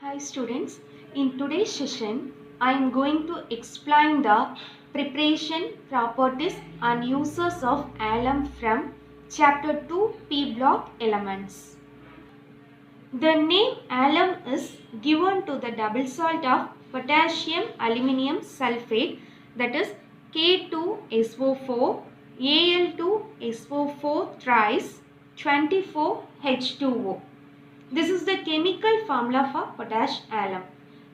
Hi students, in today's session I am going to explain the preparation, properties and uses of alum from chapter 2 P block elements. The name alum is given to the double salt of potassium aluminium sulfate, that is K2SO4 Al2SO4 thrice 24H2O. This is the chemical formula for potash alum.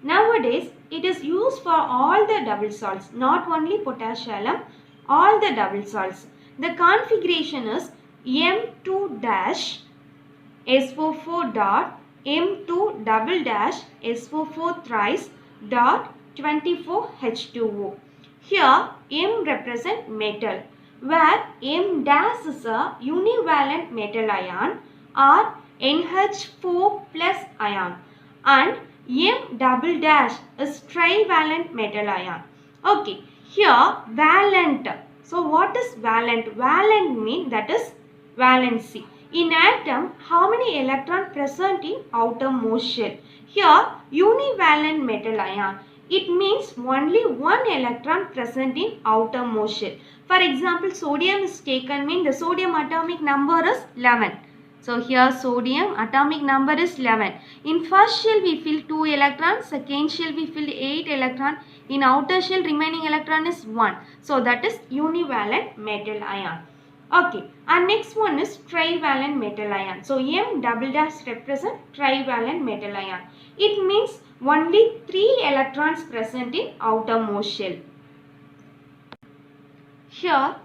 Nowadays, it is used for all the double salts, not only potash alum, all the double salts. The configuration is M2 dash SO4 dot M2 double dash SO4 thrice dot 24H2O. Here, M represent metal, where M dash is a univalent metal ion or NH4 plus ion, and M double dash is trivalent metal ion. Okay, here valent. So what is valent? Valent means that is valency. In atom, how many electrons present in outermost shell? Here, univalent metal ion. It means only one electron present in outermost shell. For example, sodium is taken, means the sodium atomic number is 11. So here sodium atomic number is 11. In first shell we fill 2 electrons, second shell we fill 8 electrons. In outer shell remaining electron is 1. So that is univalent metal ion. Okay, and next one is trivalent metal ion. So M double dash represent trivalent metal ion. It means only 3 electrons present in outermost shell. Here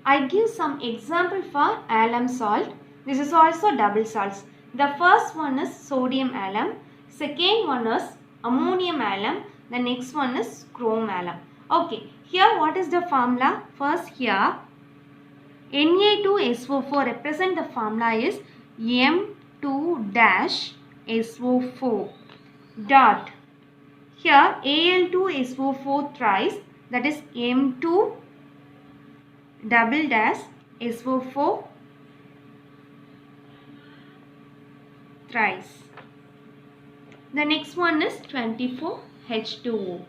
I give some example for alum salt. This is also double salts. The first one is sodium alum, second one is ammonium alum, the next one is chrome alum. Okay, here what is the formula? First here Na2SO4 represent the formula is M2-SO4 dot. Here Al2SO4 thrice, that is M2 double dash SO4 thrice. The next one is 24H2O.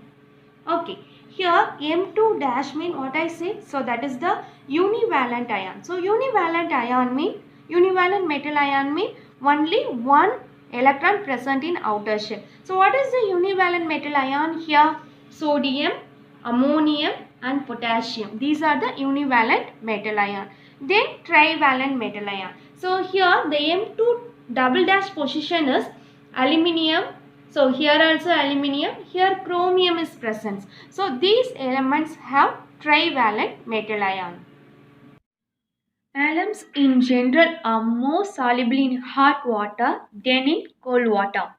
Okay, here M2 dash mean what I say? So that is the univalent ion. So univalent ion mean, univalent metal ion mean only one electron present in outer shell. So what is the univalent metal ion here? Sodium, ammonium and potassium. These are the univalent metal ion. Then trivalent metal ion. So here the M2 double dash position is aluminium. So here also aluminium, here chromium is present. So these elements have trivalent metal ion. Alums in general are more soluble in hot water than in cold water.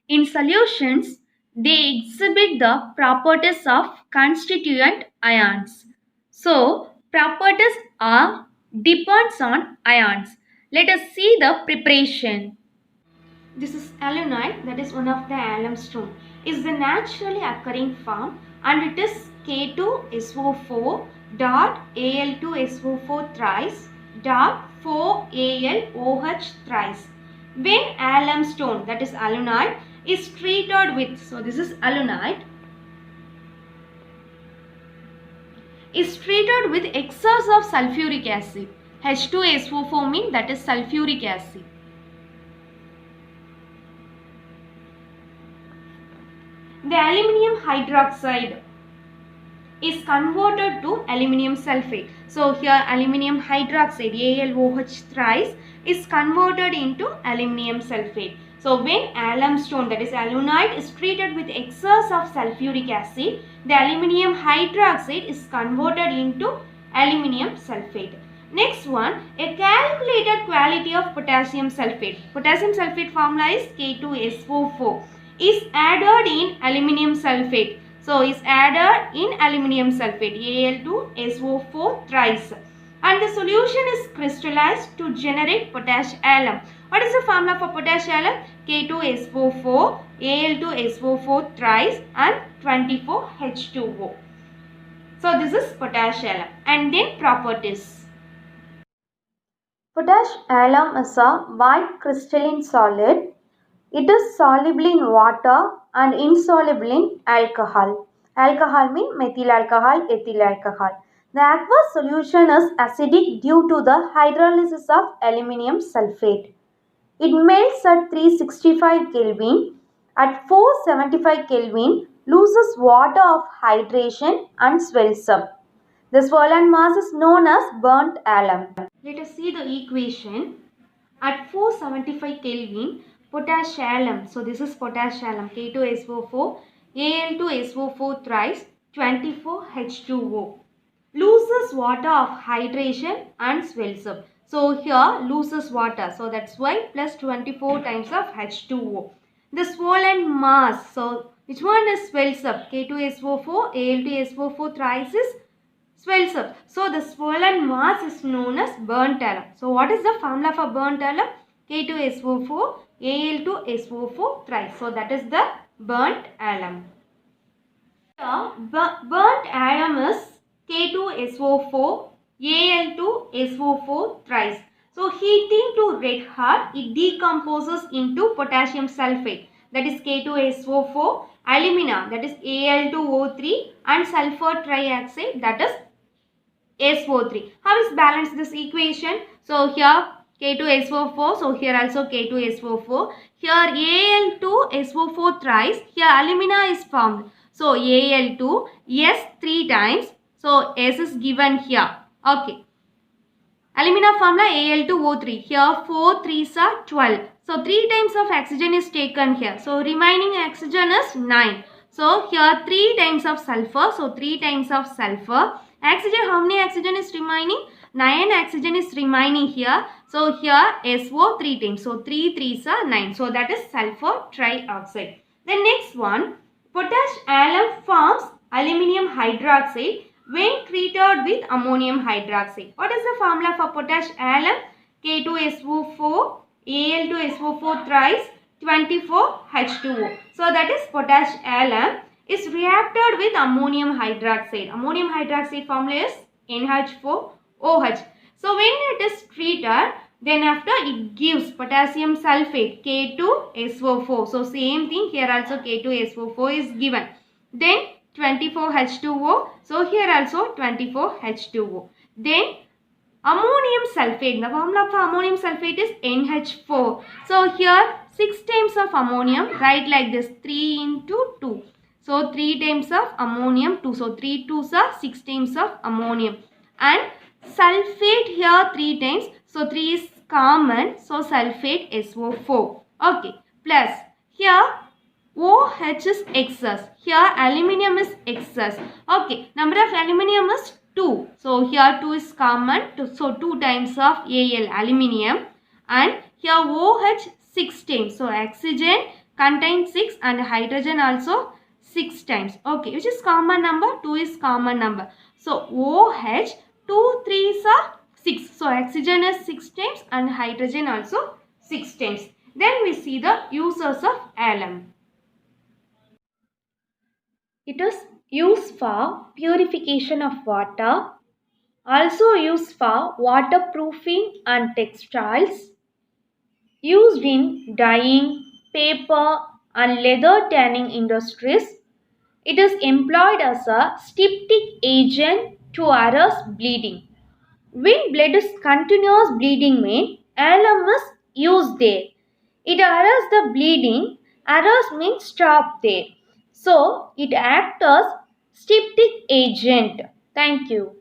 In solutions, they exhibit the properties of constituent ions. So, properties are depends on ions. Let us see the preparation. This is alunite, that is one of the alum stone. Is the naturally occurring form and it is K2SO4 dot Al2SO4 thrice dot 4AlOH thrice. When alum stone, that is alunite, is treated with, so this is alunite, is treated with excess of sulfuric acid. H2SO4 means that is sulfuric acid. The aluminium hydroxide is converted to aluminium sulfate. So here aluminium hydroxide AlOH thrice is converted into aluminium sulfate. So when alum stone, that is alunite, is treated with excess of sulfuric acid, the aluminium hydroxide is converted into aluminium sulfate. Next one, a calculated quality of potassium sulfate. Potassium sulfate formula is K2SO4. Is added in aluminium sulfate. So is added in aluminium sulfate Al2SO4 thrice, and the solution is crystallized to generate potash alum. What is the formula for potash alum? K2SO4 Al2SO4 thrice and 24H2O. So this is potash alum. And then properties. Potash alum is a white crystalline solid It is soluble in water and insoluble in alcohol. Alcohol means methyl alcohol, ethyl alcohol. The aqueous solution is acidic due to the hydrolysis of aluminium sulfate. It melts at 365 Kelvin. At 475 Kelvin, loses water of hydration and swells up. The swollen mass is known as burnt alum. Let us see the equation. At 475 Kelvin, potash alum. So this is potash alum, K2SO4, Al2SO4 thrice, 24H2O. Loses water of hydration and swells up. So here loses water. So that's why plus 24 times of H2O. The swollen mass. So which one is swells up? K2SO4, Al2SO4 thrice is swells up. So the swollen mass is known as burnt alum. So what is the formula for burnt alum? K2SO4, Al2SO4 thrice. So that is the burnt alum. Here burnt alum is K2SO4, Al2SO4 thrice. So heating to red hot, it decomposes into potassium sulfate, that is K2SO4, alumina, that is Al2O3, and sulfur trioxide, that is SO3. How is balanced this equation? So here K2SO4, so here also K2SO4. Here Al2SO4 thrice, here alumina is formed. So Al2, S 3 times, so S is given here. Okay. Alumina formula Al2O3. Here 4 3s are 12. So 3 times of oxygen is taken here. So remaining oxygen is 9. So here 3 times of sulfur. So 3 times of sulfur. Oxygen, how many oxygen is remaining? 9 oxygen is remaining here. So here SO 3 times. So 3 3s are 9. So that is sulfur trioxide. The next one, potash alum forms aluminium hydroxide when treated with ammonium hydroxide. What is the formula for potash alum? K2SO4, Al2SO4 thrice, 24H2O. So that is potash alum is reacted with ammonium hydroxide. Ammonium hydroxide formula is NH4OH. So when it is treated, then after it gives potassium sulfate K2SO4. So same thing here also K2SO4 is given. Then 24H2O. So here also 24H2O. Then ammonium sulfate. The formula for ammonium sulfate is NH4. So here 6 times of ammonium. Write like this, 3 into 2. So 3 times of ammonium 2. So 3 2s are 6 times of ammonium. And sulfate here 3 times. So 3 is common. So sulfate SO4. Okay. Plus here OH is excess. Here aluminium is excess. Okay. Number of aluminium is 2. So here 2 is common. So 2 times of Al aluminium. And here OH 6 times. So oxygen contains 6 and hydrogen also 6 times. Okay. Which is common number? 2 is common number. So OH 2 3s are 6. So oxygen is 6 times and hydrogen also 6 times. Then we see the uses of alum. It is used for purification of water, also used for waterproofing and textiles, used in dyeing, paper and leather tanning industries. It is employed as a styptic agent to arrest bleeding. When blood is continuous bleeding means alum is used there. It arrests the bleeding. Arrest means stop there. So, it acts as styptic agent. Thank you.